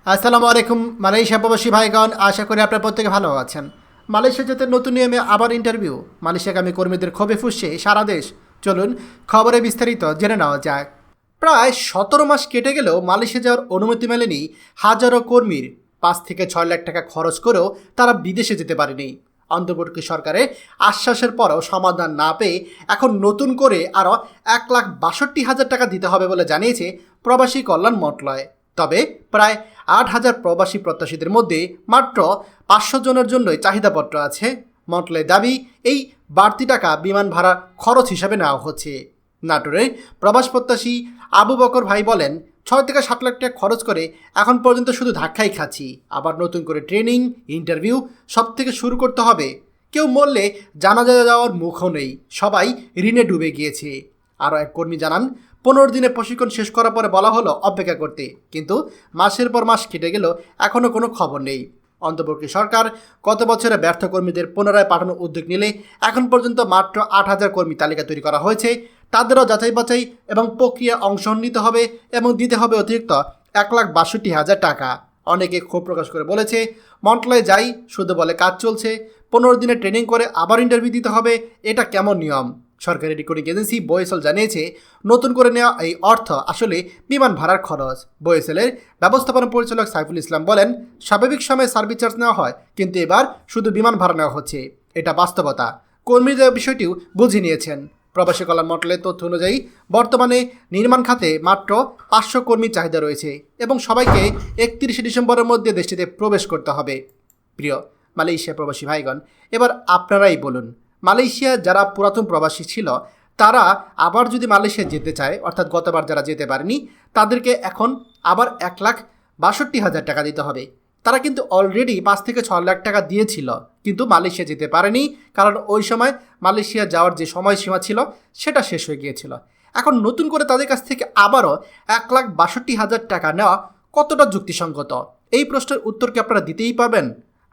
আসসালামু আলাইকুম মালয়েশিয়া প্রবাসী ভাইগণ, আশা করি আপনারা প্রত্যেকে ভালো আছেন। মালয়েশিয়া যেতে নতুন নিয়মে আবার ইন্টারভিউ, মালয়েশিয়াগামী কর্মীদের ক্ষোভে ফুঁসছে সারা দেশ। চলুন খবরে বিস্তারিত জেনে নেওয়া যাক। প্রায় 17 মাস কেটে গেলেও মালয়েশিয়া যাওয়ার অনুমতি মেলেনি হাজারো কর্মীর। 5 থেকে 6 লাখ টাকা খরচ করেও তারা বিদেশে যেতে পারেনি। অন্তর্বর্তী সরকারের আশ্বাসের পরেও সমাধান না পেয়ে এখন নতুন করে আরও 1,62,000 টাকা দিতে হবে বলে জানিয়েছে প্রবাসী কল্যাণ মন্ত্রণালয়। তবে প্রায় 8,000 প্রবাসী প্রত্যাশীদের মধ্যে মাত্র 500 জনের জন্যই চাহিদাপত্র আছে। মন্ত্রণালয়ের দাবি, এই বাড়তি টাকা বিমান ভাড়া খরচ হিসাবে নেওয়া হচ্ছে। নাটোরের প্রবাস প্রত্যাশী আবু বকর ভাই বলেন, 6 থেকে 7 লাখ টাকা খরচ করে এখন পর্যন্ত শুধু ধাক্কাই খাচ্ছি। আবার নতুন করে ট্রেনিং, ইন্টারভিউ সব থেকে শুরু করতে হবে। কেউ মরলে জানাজা যাওয়ার মুখও নেই, সবাই ঋণে ডুবে গিয়েছে। আরও এক কর্মী জানান, 15 দিনের প্রশিক্ষণ শেষ করার পরে বলা হলো অপেক্ষা করতে, কিন্তু মাসের পর মাস কেটে গেল, এখনও কোনো খবর নেই। অন্তর্বর্তী সরকার গত বছরে ব্যর্থ কর্মীদের পুনরায় পাঠানোর উদ্যোগ নিলে এখন পর্যন্ত মাত্র 8,000 কর্মী তালিকা তৈরি করা হয়েছে। তাদেরও যাচাই বাছাই এবং প্রক্রিয়া অংশগ্রহণ নিতে হবে এবং দিতে হবে অতিরিক্ত 1,62,000 টাকা। অনেকে ক্ষোভ প্রকাশ করে বলেছে, মন্ত্রণালয়ে যাই শুধু বলে কাজ চলছে, 15 দিনের ট্রেনিং করে আবার ইন্টারভিউ দিতে হবে, এটা কেমন নিয়ম? সরকারি রিক্রুটিং এজেন্সি বোয়েসেল জানিয়েছে, নতুন করে নেওয়া এই অর্থ আসলে বিমান ভাড়ার খরচ। বোয়েসেলের ব্যবস্থাপনা পরিচালক সাইফুল ইসলাম বলেন, স্বাভাবিক সময়ে সার্ভিস চার্জ নেওয়া হয়, কিন্তু এবার শুধু বিমান ভাড়া নেওয়া হচ্ছে। এটা বাস্তবতা। কর্মীদের বিষয়টিও বুঝে নিয়েছেন। প্রবাসী কল্যাণ মন্ত্রণালয়ের তথ্য অনুযায়ী বর্তমানে নির্মাণ খাতে মাত্র 500 কর্মীর চাহিদা রয়েছে এবং সবাইকে 31 ডিসেম্বরের মধ্যে দেশটিতে প্রবেশ করতে হবে। প্রিয় মালয়েশিয়া প্রবাসী ভাইগণ, এবার আপনারাই বলুন, মালয়েশিয়া যারা পুরাতন প্রবাসী ছিল তারা আবার যদি মালয়েশিয়া যেতে চায়, অর্থাৎ গতবার যারা যেতে পারেনি, তাদেরকে এখন আবার 1,62,000 টাকা দিতে হবে। তারা কিন্তু অলরেডি 5 থেকে 6 লাখ টাকা দিয়েছিল, কিন্তু মালয়েশিয়া যেতে পারেনি, কারণ ওই সময় মালয়েশিয়া যাওয়ার যে সময়সীমা ছিল সেটা শেষ হয়ে গিয়েছিল। এখন নতুন করে তাদের কাছ থেকে আবারও 1,62,000 টাকা নেওয়া কতটা যুক্তিসঙ্গত? এই প্রশ্নের উত্তর কি আপনারা দিতেই পারবেন?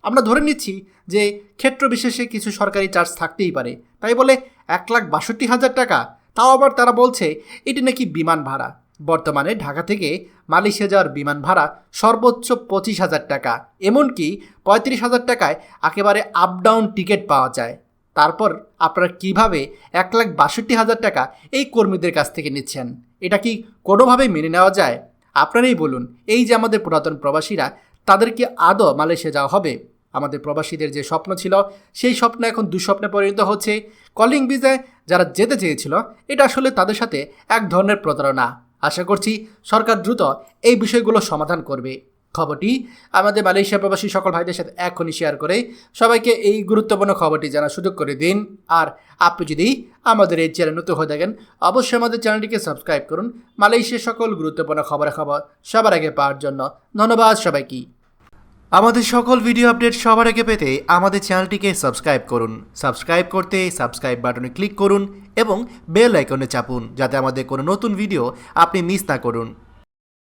আমরা ধরে নিচ্ছি যে ক্ষেত্র বিশেষে কিছু সরকারি চার্জ থাকতেই পারে, তাই বলে 1,62,000 টাকা, তাও আবার তারা বলছে এটি নাকি বিমান ভাড়া। বর্তমানে ঢাকা থেকে মালয়েশিয়া যাওয়ার বিমান ভাড়া সর্বোচ্চ 25,000 টাকা, এমনকি 35,000 টাকায় একেবারে আপ ডাউন টিকিট পাওয়া যায়। তারপর আপনারা কিভাবে 1,62,000 টাকা এই কর্মীদের কাছ থেকে নিচ্ছেন? এটা কি কোনোভাবেই মেনে নেওয়া যায়? আপনারাই বলুন। এই যে আমাদের পুরাতন প্রবাসীরা, তাদের কি আদৌ মালয়েশিয়া যাওয়া হবে? আমাদের প্রবাসীদের যে স্বপ্ন ছিল, সেই স্বপ্ন এখন দুঃস্বপ্নে পরিণত হচ্ছে। কলিং ভিসায় যারা যেতে চেয়েছিল, এটা আসলে তাদের সাথে এক ধরনের প্রতারণা। আশা করছি সরকার দ্রুত এই বিষয়গুলো সমাধান করবে। খবরটি আমাদের মালয়েশিয়া প্রবাসী সকল ভাইদের সাথে এখনই শেয়ার করে সবাইকে এই গুরুত্বপূর্ণ খবরটি জানার সুযোগ করে দিন। আর আপনি যদি আমাদের এই চ্যানেল নতুন হয়ে থাকেন, অবশ্যই আমাদের চ্যানেলটিকে সাবস্ক্রাইব করুন মালয়েশিয়ার সকল গুরুত্বপূর্ণ খবর সবার আগে পাওয়ার জন্য। ধন্যবাদ সবাইকে। আমাদের সকল ভিডিও আপডেট সবার আগে পেতে আমাদের চ্যানেলটিকে সাবস্ক্রাইব করুন। সাবস্ক্রাইব করতে সাবস্ক্রাইব বাটনে ক্লিক করুন এবং বেল আইকনে চাপুন, যাতে আমাদের কোনো নতুন ভিডিও আপনি মিস না করুন।